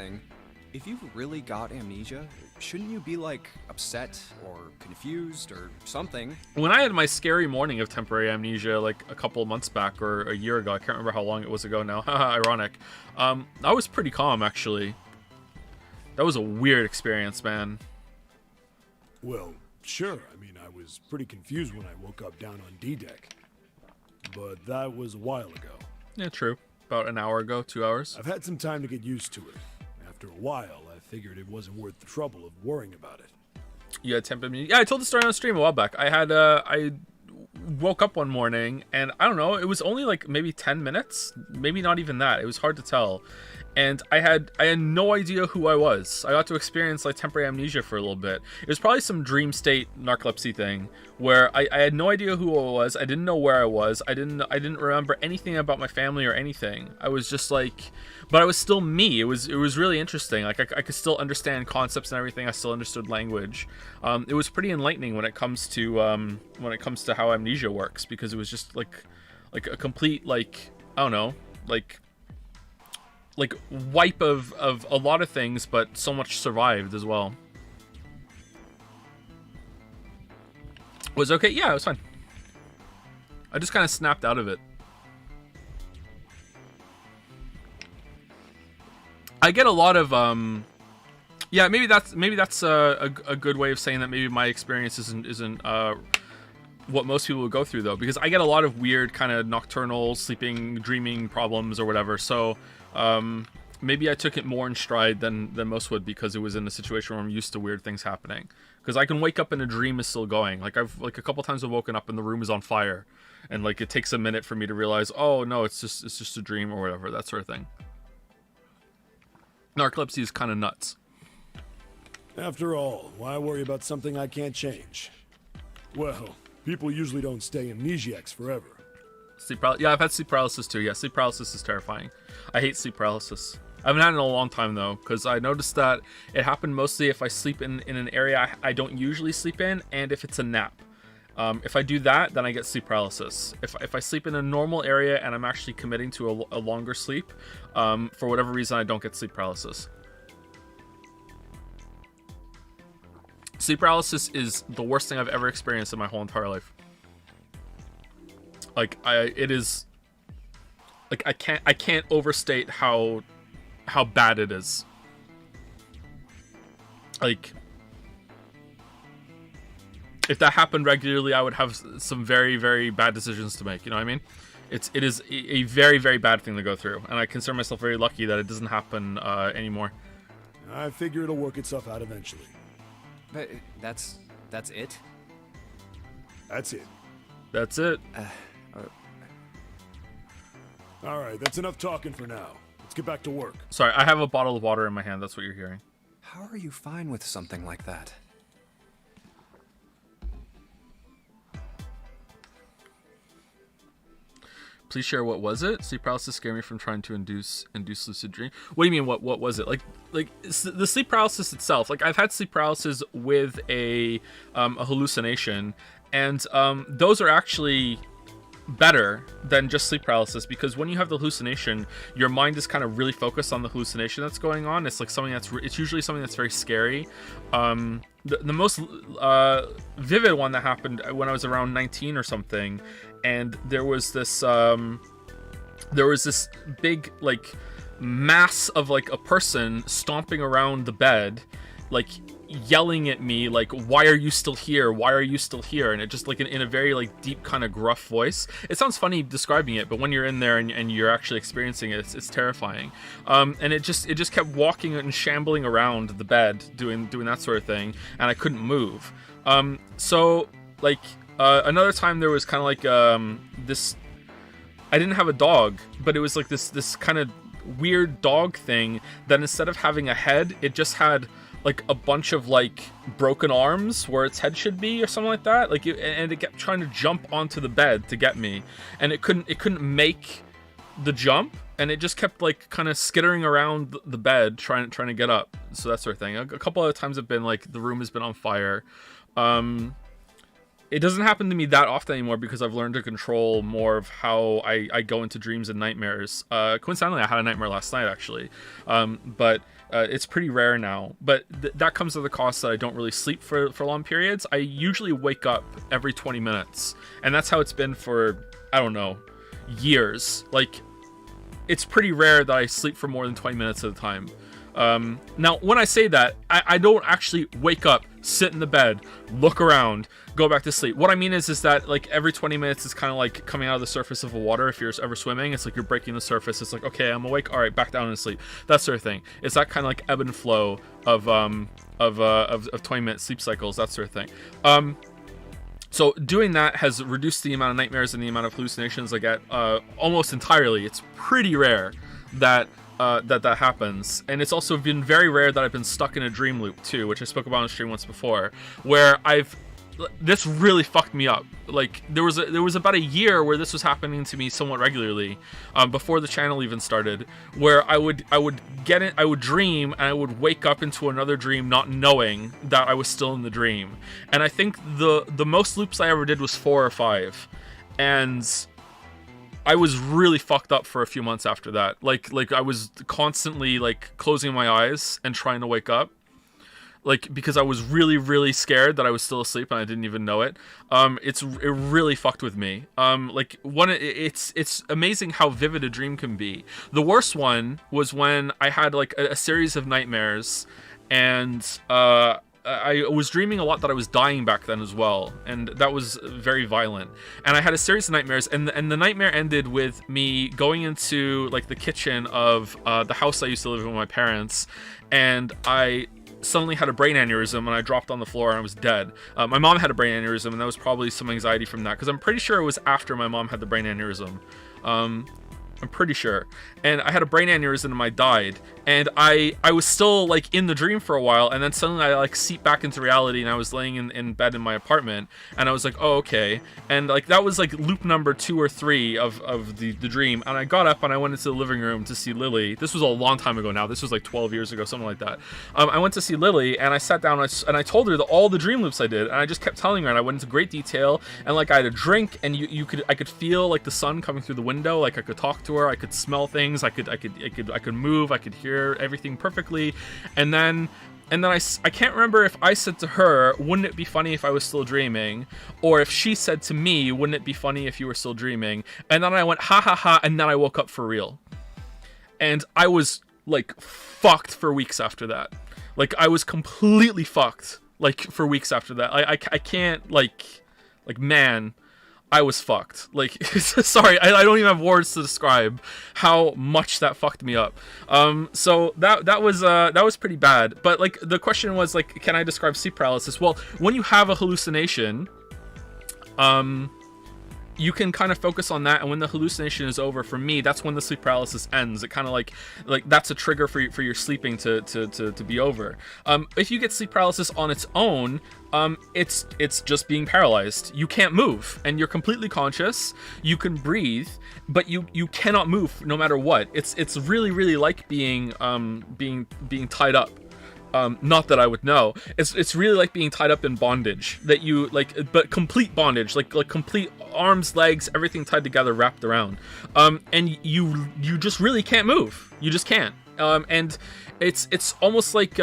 everything, if you've really got amnesia, shouldn't you be, like, upset or confused or something? When I had my scary morning of temporary amnesia, like a couple of months back or a year ago, I can't remember how long it was ago now, ironic, I was pretty calm, actually. That was a weird experience, man. Well, sure. I mean, I was pretty confused when I woke up down on D-Deck. But that was a while ago. Yeah, true. About an hour ago, 2 hours. I've had some time to get used to it. After a while, I figured it wasn't worth the trouble of worrying about it. You had temp amnesia? Yeah, I told the story on stream a while back. I woke up one morning, and I don't know, it was only like maybe 10 minutes? Maybe not even that. It was hard to tell. And I had no idea who I was. I got to experience like temporary amnesia for a little bit. It was probably some dream state narcolepsy thing where I had no idea who I was. I didn't know where I was. I didn't remember anything about my family or anything. I was just like, but I was still me. It was really interesting. Like I could still understand concepts and everything. I still understood language. It was pretty enlightening when it comes to how amnesia works, because it was just like a complete, like, I don't know, like wipe of a lot of things, but so much survived as well. Was okay? Yeah, it was fine. I just kind of snapped out of it. I get a lot of yeah, maybe that's a good way of saying that maybe my experience isn't what most people would go through, though, because I get a lot of weird kind of nocturnal sleeping, dreaming problems or whatever. So maybe I took it more in stride than most would, because it was in a situation where I'm used to weird things happening. Because I can wake up and a dream is still going. Like I've a couple times I've woken up and the room is on fire, and like it takes a minute for me to realize, oh no, it's just a dream or whatever, that sort of thing. Narcolepsy is kind of nuts. After all, why worry about something I can't change? Well, people usually don't stay amnesiacs forever. Yeah, I've had sleep paralysis too. Yeah, sleep paralysis is terrifying. I hate sleep paralysis. I haven't had it in a long time, though, because I noticed that it happened mostly if I sleep in an area I don't usually sleep in, and if it's a nap. If I do that, then I get sleep paralysis. If I sleep in a normal area and I'm actually committing to a longer sleep, for whatever reason, I don't get sleep paralysis. Sleep paralysis is the worst thing I've ever experienced in my whole entire life. Like it is, like I can't overstate how bad it is. Like, if that happened regularly, I would have some very, very bad decisions to make. You know what I mean? It is a very, very bad thing to go through, and I consider myself very lucky that it doesn't happen anymore. I figure it'll work itself out eventually. But that's it? That's it. That's it. All right, that's enough talking for now. Let's get back to work. Sorry, I have a bottle of water in my hand. That's what you're hearing. How are you fine with something like that? Please share, what was it? Sleep paralysis scared me from trying to induce lucid dream. What do you mean? What was it? Like the sleep paralysis itself. Like I've had sleep paralysis with a hallucination, and those are actually better than just sleep paralysis, because when you have the hallucination, your mind is kind of really focused on the hallucination that's going on. It's like something it's usually something that's very scary. The most vivid one that happened when I was around 19 or something, and there was this big like mass of like a person stomping around the bed, like yelling at me like, why are you still here, why are you still here? And it just like in a very like deep kind of gruff voice. It sounds funny describing it, but when you're in there and you're actually experiencing it, it's terrifying. And it just kept walking and shambling around the bed, doing that sort of thing, and I couldn't move. So like another time there was kind of like this, I didn't have a dog, but it was like this kind of weird dog thing that instead of having a head, it just had like a bunch of like broken arms where its head should be or something like that. Like and it kept trying to jump onto the bed to get me, and it couldn't make the jump, and it just kept like kind of skittering around the bed trying to get up. So that sort of thing. A couple other times have been like the room has been on fire. It doesn't happen to me that often anymore because I've learned to control more of how I go into dreams and nightmares. Coincidentally, I had a nightmare last night, actually. But It's pretty rare now, but that comes at the cost that I don't really sleep for long periods. I usually wake up every 20 minutes, and that's how it's been for, I don't know, years. Like, it's pretty rare that I sleep for more than 20 minutes at a time. Now, when I say that, I don't actually wake up, sit in the bed, look around, go back to sleep. What I mean is that, like, every 20 minutes is kind of like coming out of the surface of the water. If you're ever swimming, it's like you're breaking the surface. It's like, okay, I'm awake, all right, back down and sleep. That sort of thing. It's that kind of like ebb and flow of 20-minute sleep cycles, that sort of thing. So doing that has reduced the amount of nightmares and the amount of hallucinations I get almost entirely. It's pretty rare that that happens, and it's also been very rare that I've been stuck in a dream loop too, which I spoke about on stream once before, where this really fucked me up. Like, there was about a year where this was happening to me somewhat regularly, before the channel even started, where I would dream, and I would wake up into another dream not knowing that I was still in the dream. And I think the most loops I ever did was 4 or 5, and I was really fucked up for a few months after that. Like I was constantly like closing my eyes and trying to wake up, like, because I was really, really scared that I was still asleep and I didn't even know it. It really fucked with me. It's amazing how vivid a dream can be. The worst one was when I had like a series of nightmares, and I was dreaming a lot that I was dying back then as well, and that was very violent. And I had a series of nightmares, and the nightmare ended with me going into like the kitchen of the house I used to live in with my parents, and I suddenly had a brain aneurysm, and I dropped on the floor and I was dead. My mom had a brain aneurysm, and that was probably some anxiety from that, because I'm pretty sure it was after my mom had the brain aneurysm. I'm pretty sure. And I had a brain aneurysm and I died. And I was still like in the dream for a while, and then suddenly I like seep back into reality, and I was laying in bed in my apartment, and I was like, oh, okay. And like that was like loop number 2 or 3 of the dream. And I got up and I went into the living room to see Lily. This was a long time ago now. This was like 12 years ago, something like that. I went to see Lily, and I sat down and I told her all the dream loops I did, and I just kept telling her, and I went into great detail, and like I had a drink, and I could feel like the sun coming through the window, like I could talk to her, I could smell things, I could move, I could hear everything perfectly. And then I can't remember if I said to her, wouldn't it be funny if I was still dreaming, or if she said to me, wouldn't it be funny if you were still dreaming. And then I went ha ha ha, and then I woke up for real, and I was like fucked for weeks after that. Like I was completely fucked like for weeks after that. I can't like man, I was fucked. Like, sorry, I don't even have words to describe how much that fucked me up. So that was pretty bad. But like the question was like, can I describe sleep paralysis? Well, when you have a hallucination, you can kind of focus on that, and when the hallucination is over, for me, that's when the sleep paralysis ends. It kind of like that's a trigger for your sleeping to be over. If you get sleep paralysis on its own, it's just being paralyzed. You can't move, and you're completely conscious. You can breathe, but you cannot move no matter what. It's really, really like being tied up. Not that I would know. It's really like being tied up in bondage, that you like, but complete bondage, like complete arms, legs, everything tied together, wrapped around. And you just really can't move. You just can't. And it's almost like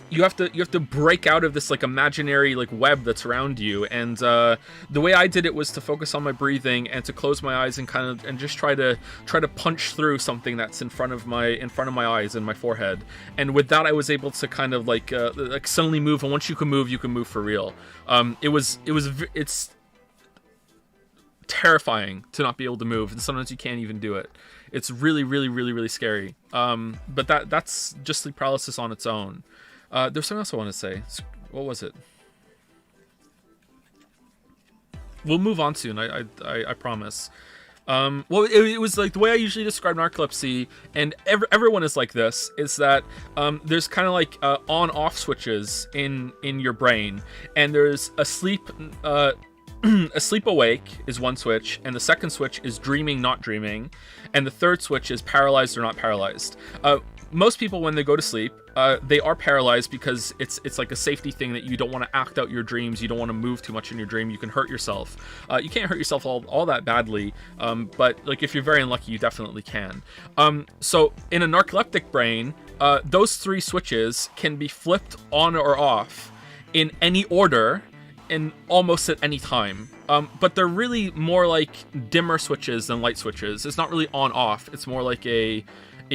you have to break out of this like imaginary like web that's around you. And the way I did it was to focus on my breathing and to close my eyes and just try to punch through something that's in front of my eyes and my forehead. And with that, I was able to kind of like suddenly move. And once you can move for real. It's terrifying to not be able to move, and sometimes you can't even do it. It's really, really, really, really scary. But that's just sleep paralysis on its own. There's something else I want to say. What was it? We'll move on soon. I promise. Well, it was like the way I usually describe narcolepsy, and everyone is like this, is that there's kind of like on-off switches in your brain, and there's a sleep awake is one switch, and the second switch is dreaming, not dreaming, and the third switch is paralyzed or not paralyzed. Most people, when they go to sleep, they are paralyzed because it's like a safety thing, that you don't want to act out your dreams. You don't want to move too much in your dream. You can hurt yourself. You can't hurt yourself all that badly, but like if you're very unlucky, you definitely can. So in a narcoleptic brain, those 3 switches can be flipped on or off in any order and almost at any time. But they're really more like dimmer switches than light switches. It's not really on off. It's more like a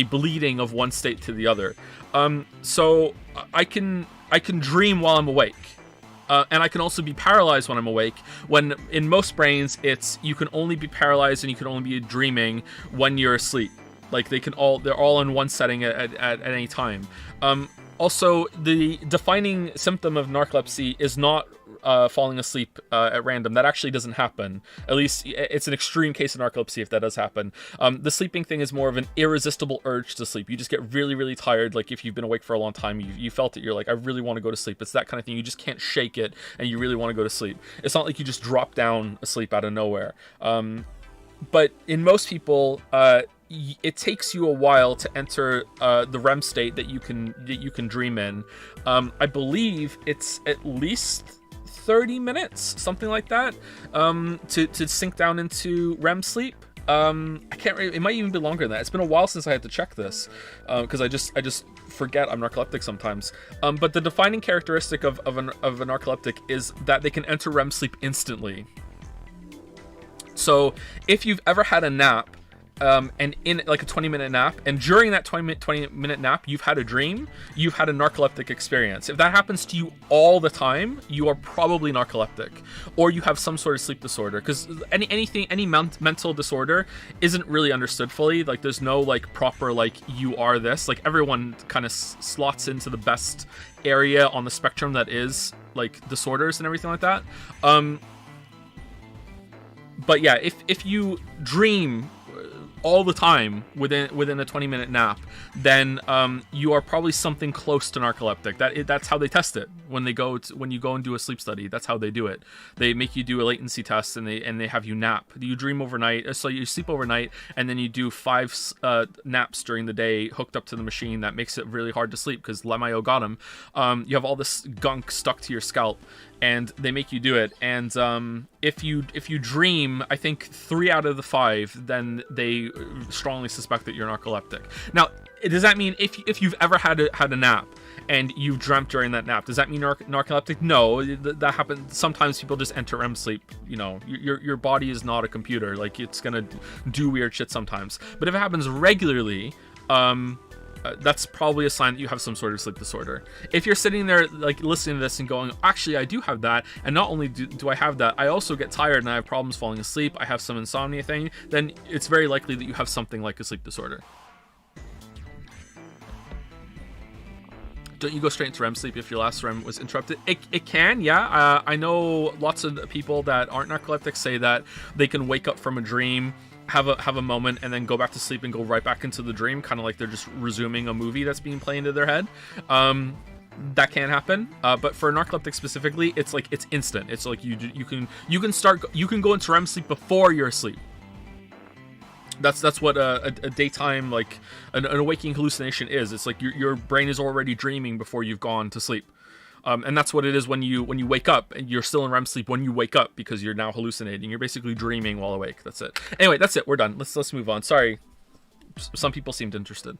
bleeding of one state to the other. So I can dream while I'm awake. And I can also be paralyzed when I'm awake, when in most brains it's you can only be paralyzed and you can only be dreaming when you're asleep. Like they're all in one setting at any time. Also, the defining symptom of narcolepsy is not falling asleep at random. That actually doesn't happen. At least it's an extreme case of narcolepsy if that does happen. The sleeping thing is more of an irresistible urge to sleep. You just get really, really tired. Like if you've been awake for a long time, you felt it. You're like, I really want to go to sleep. It's that kind of thing. You just can't shake it and you really want to go to sleep. It's not like you just drop down asleep out of nowhere. But in most people, it takes you a while to enter the REM state that you can dream in. I believe it's at least 30 minutes, something like that, to sink down into REM sleep. I can't really, it might even be longer than that. It's been a while since I had to check this, because I just forget I'm narcoleptic sometimes. But the defining characteristic of a narcoleptic is that they can enter REM sleep instantly. So if you've ever had a nap, and in like a 20-minute nap, and during that 20-minute nap you've had a dream, you've had a narcoleptic experience. If that happens to you all the time, you are probably narcoleptic, or you have some sort of sleep disorder, because any mental disorder isn't really understood fully. Like there's no like proper like you are this, like everyone kind of slots into the best area on the spectrum that is like disorders and everything like that. But yeah, if you dream all the time within a 20-minute nap, then you are probably something close to narcoleptic. That's how they test it when you go and do a sleep study. That's how they do it. They make you do a latency test and they have you nap. You dream overnight, so you sleep overnight, and then you do 5 naps during the day hooked up to the machine. That makes it really hard to sleep because Lamayo got him. You have all this gunk stuck to your scalp, and they make you do it. And if you dream, I think 3 out of the 5, then they strongly suspect that you're narcoleptic. Now, does that mean if you've ever had a nap and you've dreamt during that nap, does that mean narcoleptic? No, that happens. Sometimes people just enter REM sleep. You know, your body is not a computer. Like it's gonna do weird shit sometimes. But if it happens regularly, that's probably a sign that you have some sort of sleep disorder. If you're sitting there like listening to this and going, actually I do have that, and not only do I have that, I also get tired and I have problems falling asleep, I have some insomnia thing, then it's very likely that you have something like a sleep disorder. Don't you go straight into REM sleep if your last REM was interrupted? It can, yeah. I know lots of people that aren't narcoleptic say that they can wake up from a dream, have a moment, and then go back to sleep and go right back into the dream, kind of like they're just resuming a movie that's being played into their head. That can happen, but for narcoleptic specifically, it's like it's instant. It's like you can go into REM sleep before you're asleep. That's what a daytime, like an awaking hallucination is. It's like your brain is already dreaming before you've gone to sleep. And that's what it is when you wake up, and you're still in REM sleep when you wake up, because you're now hallucinating. You're basically dreaming while awake. That's it. Anyway, that's it. We're done. Let's move on. Sorry. Some people seemed interested.